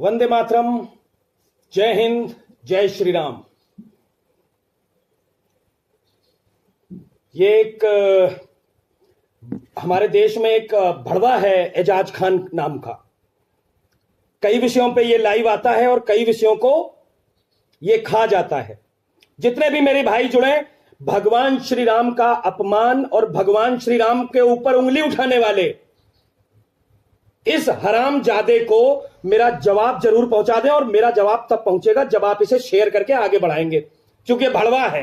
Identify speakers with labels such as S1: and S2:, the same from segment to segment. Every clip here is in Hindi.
S1: वंदे मातरम। जय हिंद, जय श्री राम। ये एक हमारे देश में एक भड़वा है एजाज खान नाम का। कई विषयों पे ये लाइव आता है और कई विषयों को ये खा जाता है। जितने भी मेरे भाई जुड़े, भगवान श्री राम का अपमान और भगवान श्री राम के ऊपर उंगली उठाने वाले इस हरामजादे को मेरा जवाब जरूर पहुंचा दें। और मेरा जवाब तब पहुंचेगा जब आप इसे शेयर करके आगे बढ़ाएंगे, क्योंकि ये भड़वा है।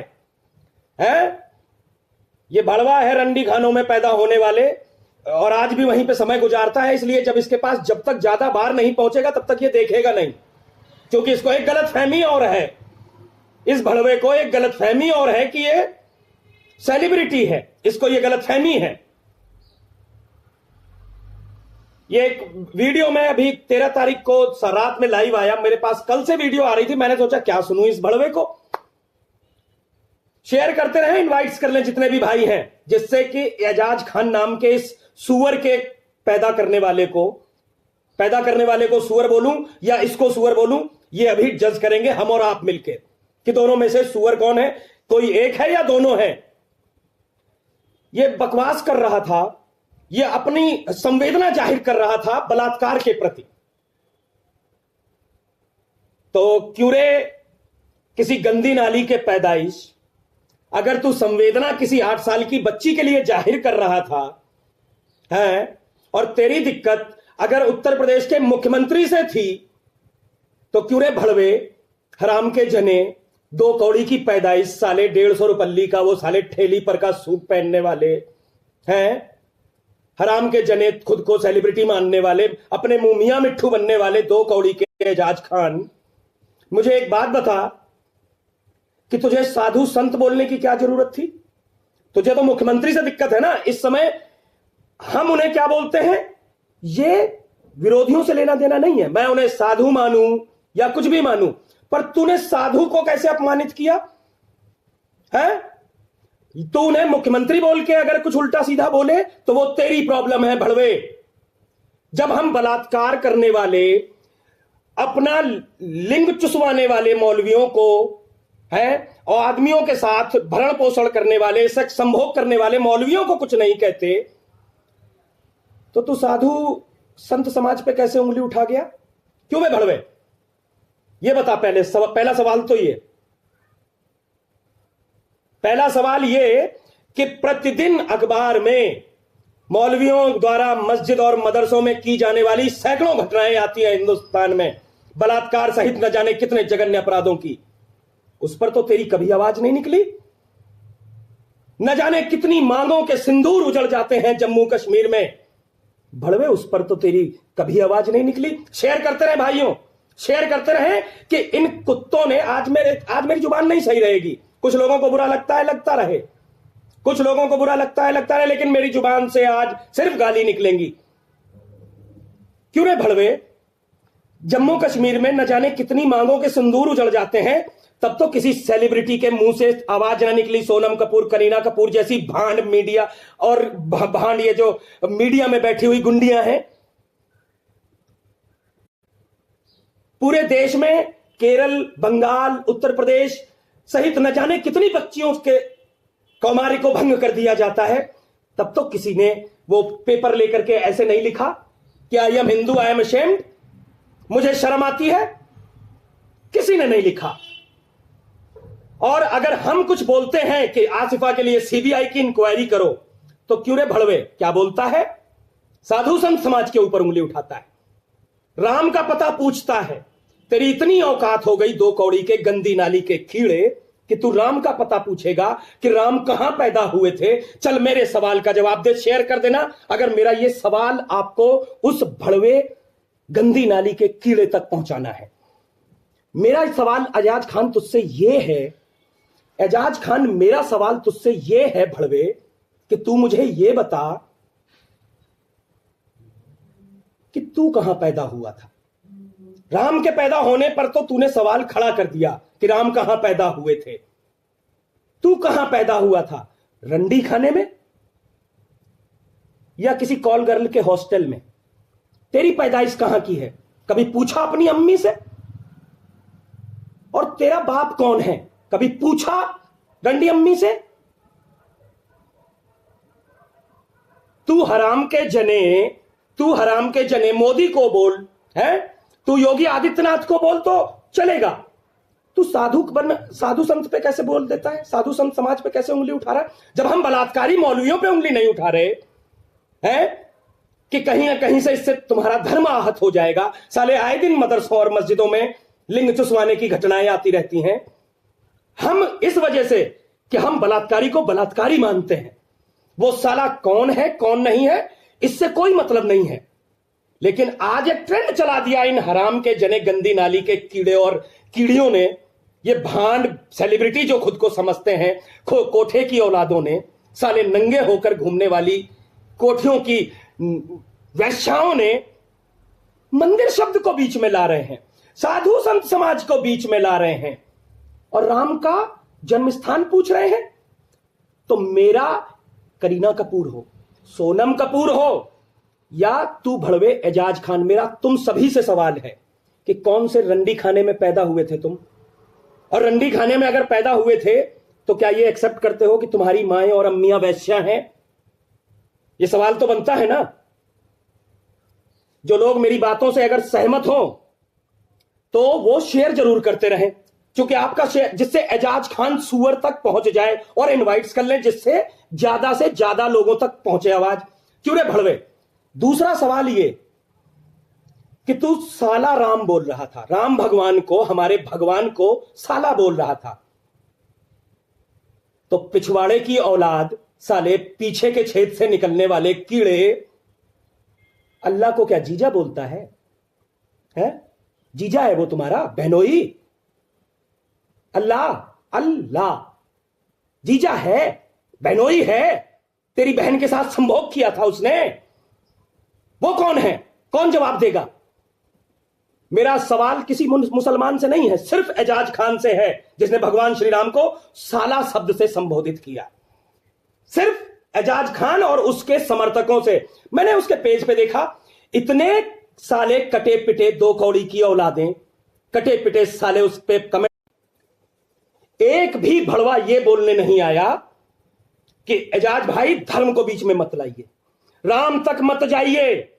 S1: ये भड़वा है रंडी खानों में पैदा होने वाले, और आज भी वहीं पे समय गुजारता है। इसलिए जब इसके पास जब तक ज्यादा बार नहीं पहुंचेगा तब तक ये देखेगा नहीं, क्योंकि इसको एक गलतफहमी और है। इस भड़वे को एक गलतफहमी और है कि ये सेलिब्रिटी है, इसको ये गलतफहमी है। ये एक वीडियो में अभी 13 तारीख को रात में लाइव आया, मेरे पास कल से वीडियो आ रही थी। मैंने सोचा क्या सुनूं इस भड़वे को। शेयर करते रहे, इनवाइट्स कर लें जितने भी भाई हैं, जिससे कि एजाज खान नाम के इस सुअर के पैदा करने वाले को सुअर बोलूं या इसको सुअर बोलूं, ये अभी जज करेंगे हम और आप मिलके कि दोनों में से सुअर कौन है, कोई एक है या दोनों हैं। ये बकवास कर रहा था, ये अपनी संवेदना जाहिर कर रहा था बलात्कार के प्रति। तो क्यों रे किसी गंदी नाली के पैदाइश, अगर तू संवेदना किसी 8 साल की बच्ची के लिए जाहिर कर रहा था है, और तेरी दिक्कत अगर उत्तर प्रदेश के मुख्यमंत्री से थी, तो क्यों रे भड़वे हराम के जने 2 कौड़ी की पैदाइश, साले 150 रुपल्ली का वो साले ठेली पर का सूट पहनने वाले हैं, हराम के जने खुद को सेलिब्रिटी मानने वाले, अपने मुंह मियां मिट्ठू बनने वाले 2 कौड़ी के एजाज खान, मुझे एक बात बता कि तुझे साधु संत बोलने की क्या जरूरत थी? तुझे तो मुख्यमंत्री से दिक्कत है ना इस समय। हम उन्हें क्या बोलते हैं, ये विरोधियों से लेना देना नहीं है। मैं उन्हें साधु मानूं या कुछ भी मानूं, पर तूने साधु को कैसे अपमानित किया है? तो उन्हें मुख्यमंत्री बोल के अगर कुछ उल्टा सीधा बोले तो वो तेरी प्रॉब्लम है भड़वे। जब हम बलात्कार करने वाले, अपना लिंग चुसवाने वाले मौलवियों को है, और आदमियों के साथ भरण पोषण करने वाले, सेक्स संभोग करने वाले मौलवियों को कुछ नहीं कहते, तो तू साधु संत समाज पे कैसे उंगली उठा गया? क्यों बे भड़वे? ये बता। पहला सवाल तो ये, पहला सवाल ये कि प्रतिदिन अखबार में मौलवियों द्वारा मस्जिद और मदरसों में की जाने वाली सैकड़ों घटनाएं आती हैं हिंदुस्तान में, बलात्कार सहित न जाने कितने जघन्य अपराधों की। उस पर तो तेरी कभी आवाज नहीं निकली। न जाने कितनी मांगों के सिंदूर उजड़ जाते हैं जम्मू कश्मीर में, भड़वे उस पर तो तेरी कभी आवाज नहीं निकली। शेयर करते रहे भाइयों, शेयर करते रहे कि इन कुत्तों ने आज मेरी जुबान नहीं सही रहेगी। कुछ लोगों को बुरा लगता है, लगता रहे, कुछ लोगों को बुरा लगता है, लगता रहे, लेकिन मेरी जुबान से आज सिर्फ गाली निकलेंगी। क्यों रे भड़वे? जम्मू कश्मीर में न जाने कितनी मांगों के सिंदूर उजड़ जाते हैं, तब तो किसी सेलिब्रिटी के मुंह से आवाज ना निकली। सोनम कपूर, करीना कपूर जैसी भांड मीडिया और भांड ये जो मीडिया में बैठी हुई गुंडियां हैं, पूरे देश में केरल, बंगाल, उत्तर प्रदेश सहित न जाने कितनी बच्चियों के कौमारी को भंग कर दिया जाता है, तब तो किसी ने वो पेपर लेकर के ऐसे नहीं लिखा कि I am Hindu, I am ashamed, मुझे शर्म आती है। किसी ने नहीं लिखा। और अगर हम कुछ बोलते हैं कि आसिफा के लिए सीबीआई की इंक्वायरी करो, तो क्यों रे भड़वे क्या बोलता है? साधु संत समाज के ऊपर उंगली उठाता है, राम का पता पूछता है। तेरी इतनी औकात हो गई 2 कौड़ी के गंदी नाली के कीड़े कि तू राम का पता पूछेगा कि राम कहां पैदा हुए थे। चल मेरे सवाल का जवाब दे, शेयर कर देना अगर मेरा यह सवाल आपको उस भड़वे गंदी नाली के कीड़े तक पहुंचाना है। मेरा सवाल एजाज खान तुझसे यह है, एजाज खान मेरा सवाल तुझसे यह है भड़वे, कि तू मुझे यह बता कि तू कहां पैदा हुआ था। राम के पैदा होने पर तो तूने सवाल खड़ा कर दिया कि राम कहां पैदा हुए थे। तू कहां पैदा हुआ था? रंडी खाने में या किसी कॉल गर्ल के हॉस्टल में? तेरी पैदाइश कहां की है? कभी पूछा अपनी अम्मी से? और तेरा बाप कौन है, कभी पूछा रंडी अम्मी से? तू हराम के जने मोदी को बोल है, तू योगी आदित्यनाथ को बोल तो चलेगा, तू साधु संत पे कैसे बोल देता है, साधु संत समाज पे कैसे उंगली उठा रहा है? जब हम बलात्कारी मौलवियों पे उंगली नहीं उठा रहे हैं कि कहीं ना कहीं से इससे तुम्हारा धर्म आहत हो जाएगा। साले आए दिन मदरसों और मस्जिदों में लिंग चुसवाने की घटनाएं आती रहती हैं। हम इस वजह से कि हम बलात्कारी को बलात्कारी मानते हैं, वो साला कौन है कौन नहीं है इससे कोई मतलब नहीं है। लेकिन आज एक ट्रेंड चला दिया इन हराम के जने गंदी नाली के कीड़े और कीड़ियों ने, ये भांड सेलिब्रिटी जो खुद को समझते हैं, कोठे की औलादों ने, साले नंगे होकर घूमने वाली कोठियों की वैश्याओं ने मंदिर शब्द को बीच में ला रहे हैं, साधु संत समाज को बीच में ला रहे हैं और राम का जन्म स्थान पूछ रहे हैं। तो मेरा करीना कपूर हो, सोनम कपूर हो या तू भड़वे एजाज खान, मेरा तुम सभी से सवाल है कि कौन से रंडी खाने में पैदा हुए थे तुम? और रंडी खाने में अगर पैदा हुए थे तो क्या ये एक्सेप्ट करते हो कि तुम्हारी माएं और अम्मियां वैश्या हैं? ये सवाल तो बनता है ना। जो लोग मेरी बातों से अगर सहमत हो तो वो शेयर जरूर करते रहें, क्योंकि आपका शेयर जिससे एजाज खान सुअर तक पहुंच जाए, और इनवाइट्स कर लें जिससे ज्यादा से ज्यादा लोगों तक पहुंचे आवाज। क्यों रे भड़वे? दूसरा सवाल ये कि तू साला राम बोल रहा था, राम भगवान को, हमारे भगवान को साला बोल रहा था, तो पिछवाड़े की औलाद, साले पीछे के छेद से निकलने वाले कीड़े, अल्लाह को क्या जीजा बोलता है? जीजा है वो तुम्हारा बहनोई? अल्लाह जीजा है, बहनोई है, तेरी बहन के साथ संभोग किया था उसने, वो कौन है? कौन जवाब देगा? मेरा सवाल किसी मुसलमान से नहीं है, सिर्फ एजाज खान से है जिसने भगवान श्री राम को साला शब्द से संबोधित किया। सिर्फ एजाज खान और उसके समर्थकों से। मैंने उसके पेज पे देखा, इतने साले कटे पिटे दो कौड़ी की औलादें, कटे पिटे साले उस पे कमेंट, एक भी भड़वा ये बोलने नहीं आया कि एजाज भाई धर्म को बीच में मत लाइए, राम तक मत जाइए।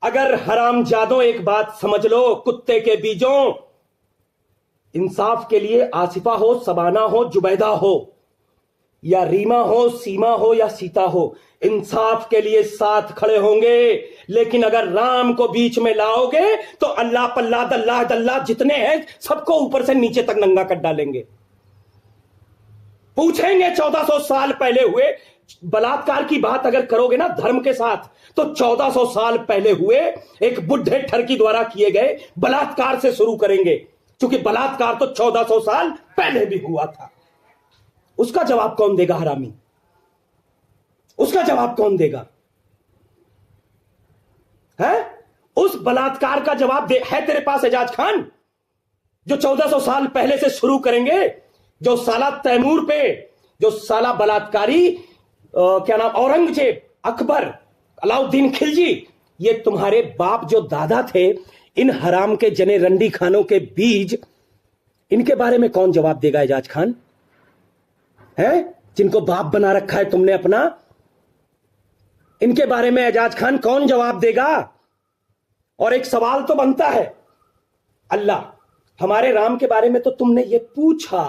S1: अगर हरामजादों एक बात समझ लो, कुत्ते के बीजों, इंसाफ के लिए आसिफा हो, सबाना हो, जुबैदा हो, या रीमा हो, सीमा हो या सीता हो, इंसाफ के लिए साथ खड़े होंगे। लेकिन अगर राम को बीच में लाओगे तो अल्लाह पल्ला दल्ला दल्ला जितने हैं सबको ऊपर से नीचे तक नंगा कर डालेंगे। पूछेंगे 1400 साल पहले हुए बलात्कार की बात अगर करोगे ना धर्म के साथ, तो 1400 साल पहले हुए एक बुढ़े ठरकी द्वारा किए गए बलात्कार से शुरू करेंगे, क्योंकि बलात्कार तो 1400 साल पहले भी हुआ था। उसका जवाब कौन देगा हरामी? उसका जवाब कौन देगा? है उस बलात्कार का जवाब है तेरे पास एजाज खान, जो 1400 साल पहले से शुरू करेंगे? जो साला तैमूर पे, जो साला बलात्कारी क्या नाम, औरंगजेब, अकबर, अलाउद्दीन खिलजी, ये तुम्हारे बाप जो दादा थे, इन हराम के जने रंडी खानों के बीज, इनके बारे में कौन जवाब देगा एजाज खान? है जिनको बाप बना रखा है तुमने अपना, इनके बारे में एजाज खान कौन जवाब देगा? और एक सवाल तो बनता है, अल्लाह, हमारे राम के बारे में तो तुमने ये पूछा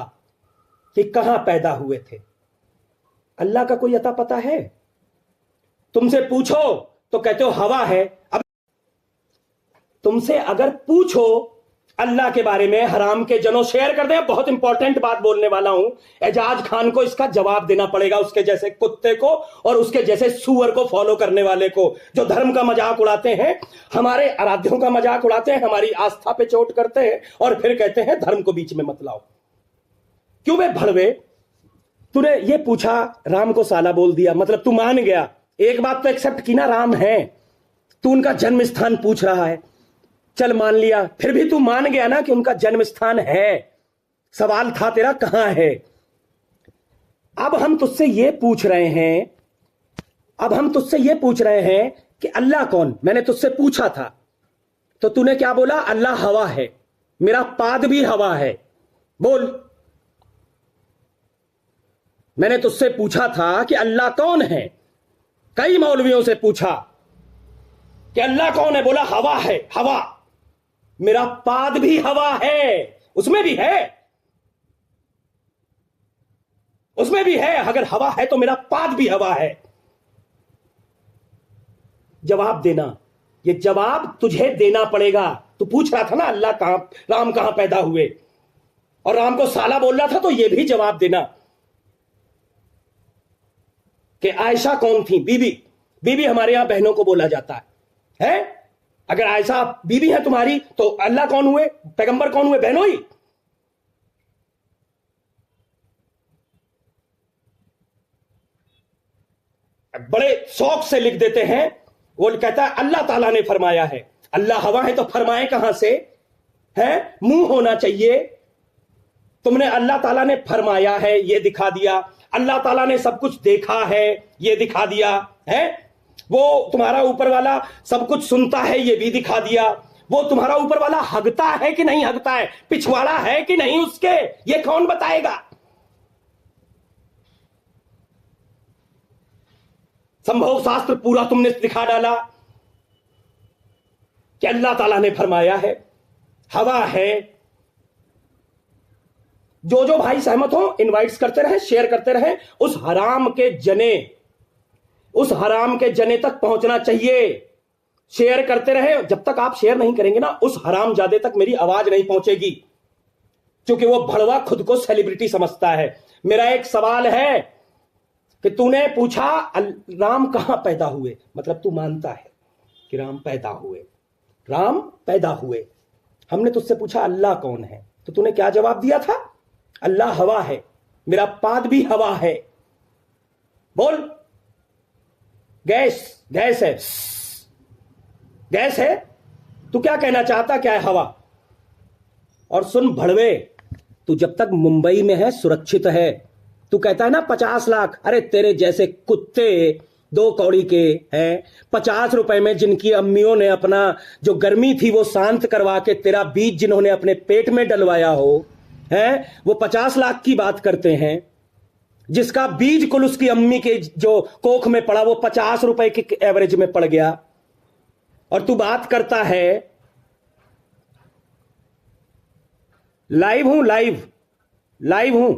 S1: कि कहां पैदा हुए थे, अल्लाह का कोई अता पता है? तुमसे पूछो तो कहते हो हवा है। अब तुमसे अगर पूछो अल्लाह के बारे में, हराम के जनों, शेयर कर दें, बहुत इंपॉर्टेंट बात बोलने वाला हूं, एजाज खान को इसका जवाब देना पड़ेगा, उसके जैसे कुत्ते को और उसके जैसे सुअर को फॉलो करने वाले को, जो धर्म का मजाक उड़ाते हैं, हमारे आराध्यों का मजाक उड़ाते हैं, हमारी आस्था पे चोट करते हैं और फिर कहते हैं धर्म को बीच में मत लाओ। क्यों बे भड़वे? तूने ये पूछा, राम को साला बोल दिया, मतलब तू मान गया, एक बात तो एक्सेप्ट की ना, राम है, तू उनका जन्म स्थान पूछ रहा है, चल मान लिया, फिर भी तू मान गया ना कि उनका जन्म स्थान है। सवाल था तेरा कहां है। अब हम तुझसे ये पूछ रहे हैं, अब हम तुझसे ये पूछ रहे हैं कि अल्लाह कौन? मैंने तुझसे पूछा था तो तूने क्या बोला? अल्लाह हवा है, मेरा पाद भी हवा है। बोल। मैंने तुझसे पूछा था कि अल्लाह कौन है, कई मौलवियों से पूछा कि अल्लाह कौन है, बोला हवा है, हवा। मेरा पाद भी हवा है, उसमें भी है, उसमें भी है। अगर हवा है तो मेरा पाद भी हवा है। जवाब देना, ये जवाब तुझे देना पड़ेगा। तू पूछ रहा था ना अल्लाह कहां, राम कहां पैदा हुए, और राम को साला बोल रहा था, तो ये भी जवाब देना कि आयशा कौन थी? बीबी। बीबी हमारे यहां बहनों को बोला जाता है? अगर आयशा बीबी है तुम्हारी, तो अल्लाह कौन हुए, पैगंबर कौन हुए? बहनों ही। बड़े शौक से लिख देते हैं। वो कहता है अल्लाह ताला ने फरमाया है। अल्लाह हवा है तो फरमाए कहां से? है मुंह होना चाहिए। तुमने अल्लाह ताला ने फरमाया है ये दिखा दिया, अल्लाह ताला ने सब कुछ देखा है ये दिखा दिया है, वो तुम्हारा ऊपर वाला सब कुछ सुनता है ये भी दिखा दिया, वो तुम्हारा ऊपर वाला हगता है कि नहीं हगता है, पिछवाड़ा है कि नहीं उसके, ये कौन बताएगा? संभव शास्त्र पूरा तुमने दिखा डाला कि अल्लाह ताला ने फरमाया है, हवा है। जो जो भाई सहमत हो इनवाइट्स करते रहे, शेयर करते रहे। उस हराम के जने, उस हराम के जने तक पहुंचना चाहिए। शेयर करते रहे। जब तक आप शेयर नहीं करेंगे ना, उस हराम जादे तक मेरी आवाज नहीं पहुंचेगी, क्योंकि वो भड़वा खुद को सेलिब्रिटी समझता है। मेरा एक सवाल है कि तूने पूछा राम कहां पैदा हुए, मतलब तू मानता है कि राम पैदा हुए, राम पैदा हुए। हमने तुझसे पूछा अल्लाह कौन है, तो तूने क्या जवाब दिया था? अल्लाह हवा है, मेरा पाद भी हवा है। बोल। गैस, गैस है, गैस है। तू क्या कहना चाहता, क्या है? हवा। और सुन भड़वे, तू जब तक मुंबई में है सुरक्षित है। तू कहता है ना 50 लाख, अरे तेरे जैसे कुत्ते 2 कौड़ी के हैं, 50 रुपए में जिनकी अम्मियों ने अपना जो गर्मी थी वो शांत करवा के तेरा बीज जिन्होंने अपने पेट में डलवाया हो, है वो 50 लाख की बात करते हैं। जिसका बीज कुल उसकी अम्मी के जो कोख में पड़ा वो 50 रुपए के एवरेज में पड़ गया, और तू बात करता है। लाइव हूं, लाइव लाइव हूं,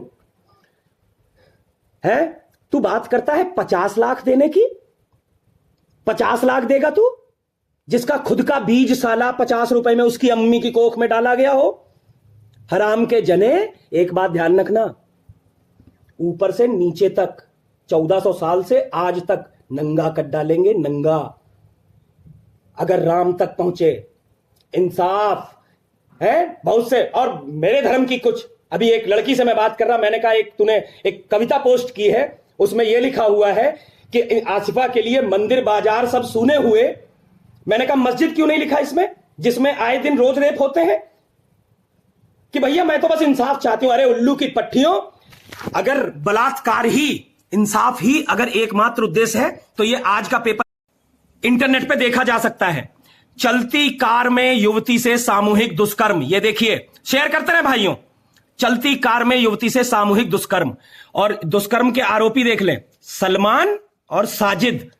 S1: है? तू बात करता है 50 लाख देने की। 50 लाख देगा तू, जिसका खुद का बीज साला 50 रुपए में उसकी अम्मी की कोख में डाला गया हो? हराम के जने, एक बात ध्यान रखना, ऊपर से नीचे तक 1400 साल से आज तक नंगा कर डालेंगे, नंगा। अगर राम तक पहुंचे। इंसाफ है बहुत से। और मेरे धर्म की कुछ, अभी एक लड़की से मैं बात कर रहा, मैंने कहा एक तूने एक कविता पोस्ट की है, उसमें यह लिखा हुआ है कि आसिफा के लिए मंदिर बाजार सब सुने हुए। मैंने कहा मस्जिद क्यों नहीं लिखा इसमें, जिसमें आए दिन रोज रेप होते हैं? कि भैया मैं तो बस इंसाफ चाहती हूं। अरे उल्लू की पट्टियों, अगर बलात्कार ही, इंसाफ ही अगर एकमात्र उद्देश्य है, तो ये आज का पेपर इंटरनेट पे देखा जा सकता है। चलती कार में युवती से सामूहिक दुष्कर्म, ये देखिए, शेयर करते रहे भाइयों। चलती कार में युवती से सामूहिक दुष्कर्म, और दुष्कर्म के आरोपी देख लें, सलमान और साजिद।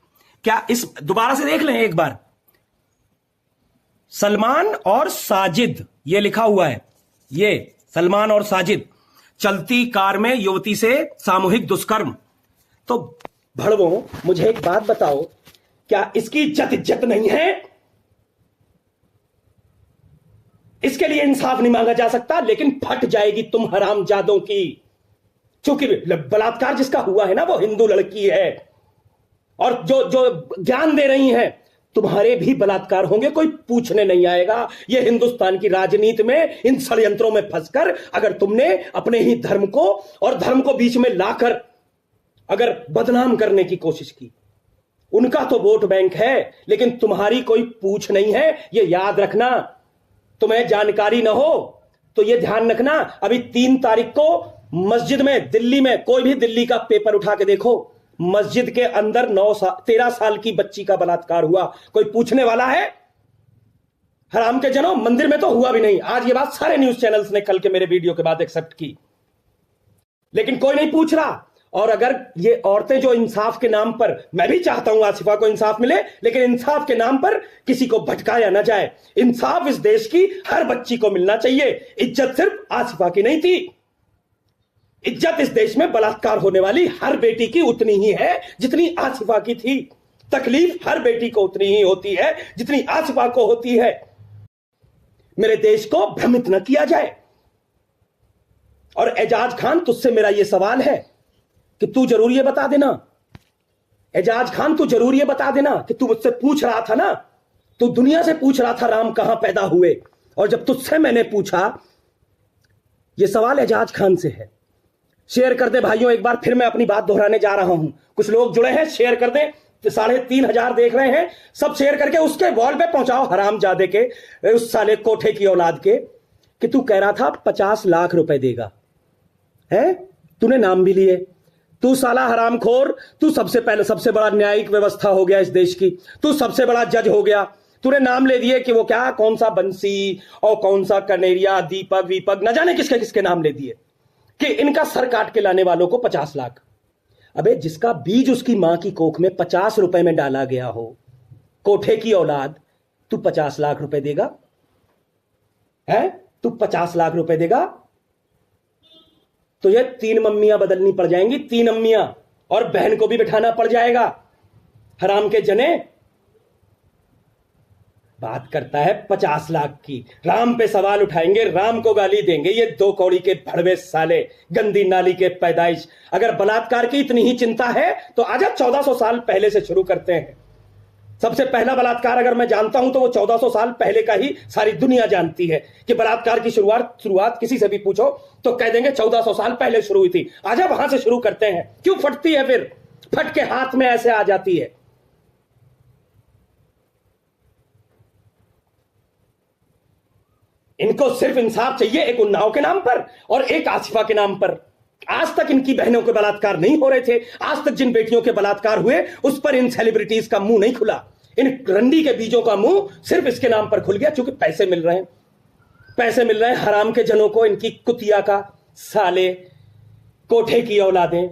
S1: क्या इस, दोबारा से देख लें एक बार, सलमान और साजिद, ये लिखा हुआ है, ये सलमान और साजिद, चलती कार में युवती से सामूहिक दुष्कर्म। तो भड़वों, मुझे एक बात बताओ, क्या इसकी इज्जत नहीं है? इसके लिए इंसाफ नहीं मांगा जा सकता? लेकिन फट जाएगी तुम हरामजादों की, क्योंकि बलात्कार जिसका हुआ है ना वो हिंदू लड़की है, और जो ज्ञान दे रही हैं, तुम्हारे भी बलात्कार होंगे, कोई पूछने नहीं आएगा। ये हिंदुस्तान की राजनीति में इन षड्यंत्रों में फंसकर अगर तुमने अपने ही धर्म को और धर्म को बीच में लाकर अगर बदनाम करने की कोशिश की, उनका तो वोट बैंक है, लेकिन तुम्हारी कोई पूछ नहीं है। ये याद रखना। तुम्हें जानकारी ना हो तो ये ध्यान रखना। अभी 3 तारीख को मस्जिद में, दिल्ली में, कोई भी दिल्ली का पेपर उठा के देखो, मस्जिद के अंदर 13 साल की बच्ची का बलात्कार हुआ। कोई पूछने वाला है? हराम के जनों, मंदिर में तो हुआ भी नहीं। आज ये बात सारे न्यूज चैनल्स ने कल के मेरे वीडियो के बाद एक्सेप्ट की, लेकिन कोई नहीं पूछ रहा। और अगर ये औरतें जो इंसाफ के नाम पर, मैं भी चाहता हूं आसिफा को इंसाफ मिले, लेकिन इंसाफ के नाम पर किसी को भटकाया ना जाए। इंसाफ इस देश की हर बच्ची को मिलना चाहिए। इज्जत सिर्फ आसिफा की नहीं थी, इज्जत इस देश में बलात्कार होने वाली हर बेटी की उतनी ही है जितनी आसिफा की थी। तकलीफ हर बेटी को उतनी ही होती है जितनी आसिफा को होती है। मेरे देश को भ्रमित न किया जाए। और एजाज खान, तुझसे मेरा यह सवाल है कि तू जरूर ये बता देना, एजाज खान तू जरूर ये बता देना कि तू मुझसे पूछ रहा था ना, तू दुनिया से पूछ रहा था राम कहां पैदा हुए, और जब तुझसे मैंने पूछा, यह सवाल एजाज खान से है। शेयर कर दे भाइयों, एक बार फिर मैं अपनी बात दोहराने जा रहा हूं। कुछ लोग जुड़े हैं, शेयर कर दे। 3,500 देख रहे हैं, सब शेयर करके उसके वॉल पे पहुंचाओ, हरामजादे के, उस साले कोठे की औलाद के, कि तू कह रहा था 50 लाख रुपए देगा, है? तूने नाम भी लिए। तू साला हरामखोर, तू सबसे पहले सबसे बड़ा न्यायिक व्यवस्था हो गया इस देश की, तू सबसे बड़ा जज हो गया। तूने नाम ले दिए कि वो क्या, कौन सा बंसी और कौन सा कनेरिया, दीपक वीपक, न जाने किसके किसके नाम ले दिए कि इनका सर काट के लाने वालों को 50 लाख। अबे जिसका बीज उसकी मां की कोख में 50 रुपए में डाला गया हो, कोठे की औलाद, तू 50 लाख रुपए देगा? है? तू 50 लाख रुपए देगा? तो ये 3 मम्मियां बदलनी पड़ जाएंगी, 3 अम्मियां, और बहन को भी बिठाना पड़ जाएगा। हराम के जने बात करता है 50 लाख की। राम पे सवाल उठाएंगे, राम को गाली देंगे, ये 2 कौड़ी के भड़वे साले, गंदी नाली के पैदाइश। अगर बलात्कार की इतनी ही चिंता है तो आजा 1400 साल पहले से शुरू करते हैं। सबसे पहला बलात्कार अगर मैं जानता हूं तो वो 1400 साल पहले का ही सारी दुनिया जानती है कि बलात्कार की शुरुआत किसी से भी पूछो तो कह देंगे 1400 साल पहले शुरू हुई थी। आजा वहां से शुरू करते हैं। क्यों फटती है फिर? फट के हाथ में ऐसे आ जाती है। इनको सिर्फ इंसाफ चाहिए, एक उन्नाव के नाम पर और एक आसिफा के नाम पर। आज तक इनकी बहनों के बलात्कार नहीं हो रहे थे। आज तक जिन बेटियों के बलात्कार हुए उस पर इन सेलिब्रिटीज का मुंह नहीं खुला। इन रंडी के बीजों का मुंह सिर्फ इसके नाम पर खुल गया क्योंकि पैसे मिल रहे हैं, पैसे मिल रहे हैं हराम के जनों को, इनकी कुतिया का साले, कोठे की औलादें।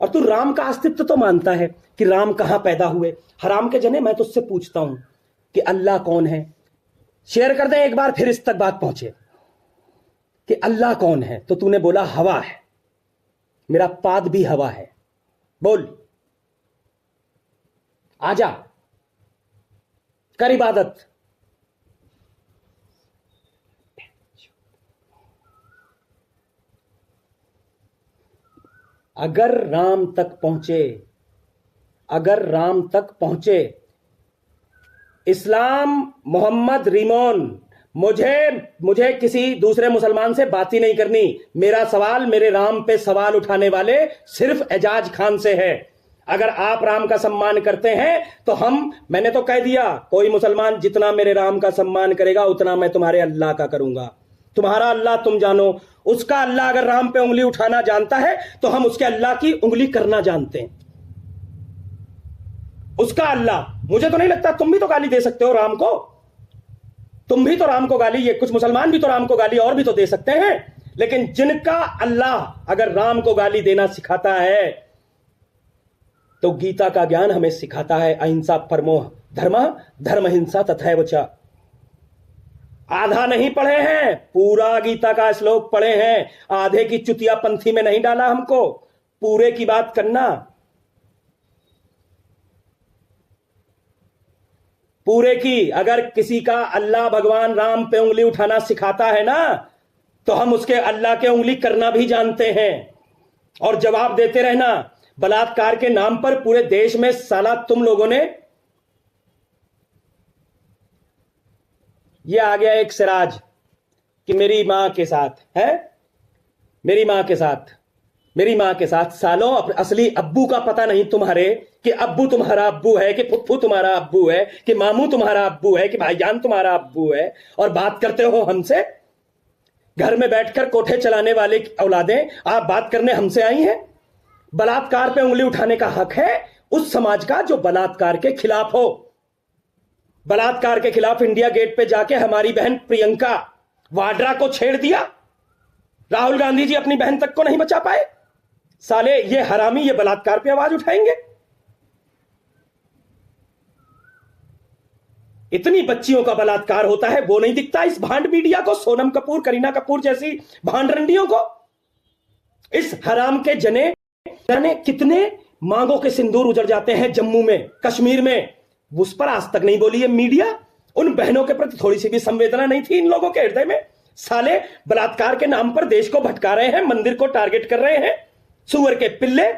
S1: और तू राम का अस्तित्व तो मानता है कि राम कहां पैदा हुए? हराम के जने, मैं तुझसे पूछता हूं कि अल्लाह कौन है? शेयर कर दे एक बार फिर इस तक बात पहुंचे कि अल्लाह कौन है। तो तूने बोला हवा है, मेरा पाद भी हवा है। बोल, आजा, कर इबादत। अगर राम तक पहुंचे, अगर राम तक पहुंचे, इस्लाम, मोहम्मद, रीमोन, मुझे किसी दूसरे मुसलमान से बात ही नहीं करनी। मेरा सवाल मेरे राम पे सवाल उठाने वाले सिर्फ एजाज खान से है। अगर आप राम का सम्मान करते हैं तो मैंने तो कह दिया, कोई मुसलमान जितना मेरे राम का सम्मान करेगा उतना मैं तुम्हारे अल्लाह का करूंगा। तुम्हारा अल्लाह तुम जानो, उसका अल्लाह अगर राम पे उंगली उठाना जानता है तो हम उसके अल्लाह की उंगली करना जानते हैं। उसका अल्लाह, मुझे तो नहीं लगता तुम भी तो गाली दे सकते हो राम को। तुम भी तो राम को गाली, ये कुछ मुसलमान भी तो राम को गाली और भी तो दे सकते हैं। लेकिन जिनका अल्लाह अगर राम को गाली देना सिखाता है तो गीता का ज्ञान हमें सिखाता है, अहिंसा परमो धर्म, धर्म हिंसा तथैव च। आधा नहीं पढ़े हैं, पूरा गीता का श्लोक पढ़े हैं। आधे की चुतिया पंथी में नहीं डाला हमको, पूरे की बात करना, पूरे की। अगर किसी का अल्लाह भगवान राम पे उंगली उठाना सिखाता है ना तो हम उसके अल्लाह के उंगली करना भी जानते हैं। और जवाब देते रहना। बलात्कार के नाम पर पूरे देश में साला तुम लोगों ने, ये आ गया एक सिराज कि मेरी मां के साथ है, मेरी मां के साथ, मेरी मां के साथ। सालों असली अब्बू का पता नहीं तुम्हारे कि अब्बू तुम्हारा अब्बू है, कि फुफ्फू तुम्हारा अब्बू है, कि मामू तुम्हारा अब्बू है, कि भाईजान तुम्हारा अब्बू है, और बात करते हो हमसे। घर में बैठकर कोठे चलाने वाले औलादें आप बात करने हमसे आई हैं। बलात्कार पे उंगली उठाने का हक है उस समाज का जो बलात्कार के खिलाफ हो। बलात्कार के खिलाफ इंडिया गेट पे जाके हमारी बहन प्रियंका वाड्रा को छेड़ दिया। राहुल गांधी जी अपनी बहन तक को नहीं बचा पाए। साले ये हरामी ये बलात्कार पे आवाज उठाएंगे। इतनी बच्चियों का बलात्कार होता है, वो नहीं दिखता इस भांड मीडिया को, सोनम कपूर, करीना कपूर जैसी भांड रंडियों को। इस हराम के जने जाने कितने मांगों के सिंदूर उजड़ जाते हैं जम्मू में, कश्मीर में, उस पर आज तक नहीं बोली है मीडिया। उन बहनों के प्रति थोड़ी सी भी संवेदना नहीं थी इन लोगों के हृदय में। साले बलात्कार के नाम पर देश को भटका रहे हैं, मंदिर को टारगेट कर रहे हैं। सुअर के पिल्ले।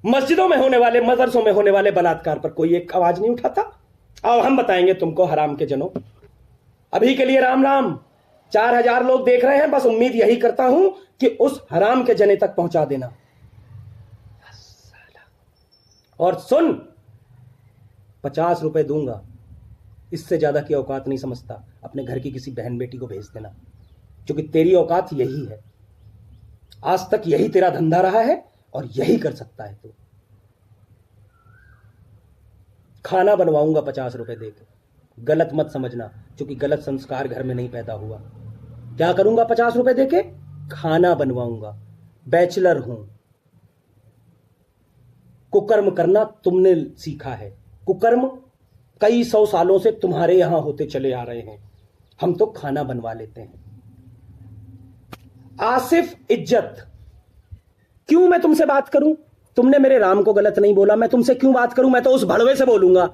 S1: मस्जिदों में होने वाले, मदरसों में होने वाले बलात्कार पर कोई एक आवाज नहीं उठाता। अब हम बताएंगे तुमको हराम के जनों। अभी के लिए राम राम। 4000 लोग देख रहे हैं, बस उम्मीद यही करता हूं कि उस हराम के जने तक पहुंचा देना। और सुन, 50 रुपए दूंगा, इससे ज्यादा की औकात नहीं समझता। अपने घर की किसी बहन बेटी को भेज देना, क्योंकि तेरी औकात यही है। आज तक यही तेरा धंधा रहा है और यही कर सकता है तू। खाना बनवाऊंगा 50 रुपए देके, गलत मत समझना, क्योंकि गलत संस्कार घर में नहीं पैदा हुआ। क्या करूंगा 50 रुपए देके? खाना बनवाऊंगा। बैचलर हूं। कुकर्म करना तुमने सीखा है। कुकर्म कई 100 सालों से तुम्हारे यहां होते चले आ रहे हैं। हम तो खाना बनवा लेते हैं। आसिफ इज्जत, क्यों मैं तुमसे बात करूं? तुमने मेरे राम को गलत नहीं बोला, मैं तुमसे क्यों बात करूं? मैं तो उस भड़वे से बोलूंगा।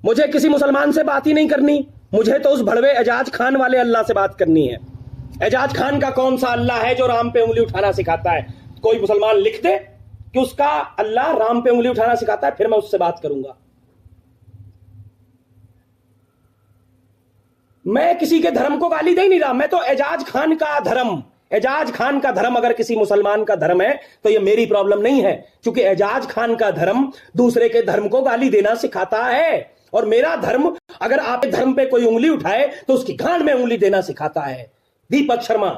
S1: मुझे किसी मुसलमान से बात ही नहीं करनी। मुझे तो उस भड़वे एजाज खान वाले अल्लाह से बात करनी है। एजाज खान का कौन सा अल्लाह है जो राम पे उंगली उठाना सिखाता है? कोई मुसलमान लिख दे कि उसका अल्लाह राम पे उंगली उठाना सिखाता है, फिर मैं उससे बात करूंगा। मैं किसी के धर्म को गाली दे नहीं रहा। मैं तो एजाज खान का धर्म, एजाज खान का धर्म अगर किसी मुसलमान का धर्म है तो यह मेरी प्रॉब्लम नहीं है, क्योंकि एजाज खान का धर्म दूसरे के धर्म को गाली देना सिखाता है। और मेरा धर्म अगर आपके धर्म पे कोई उंगली उठाए तो उसकी गांड में उंगली देना सिखाता है। दीपक शर्मा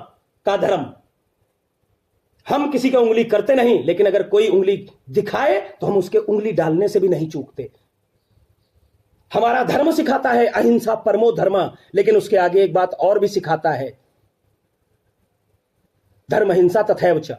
S1: का धर्म। हम किसी की उंगली करते नहीं, लेकिन अगर कोई उंगली दिखाए तो हम उसके उंगली डालने से भी नहीं चूकते। हमारा धर्म सिखाता है अहिंसा परमो धर्मा, लेकिन उसके आगे एक बात और भी सिखाता है, धर्म हिंसा तथैव च।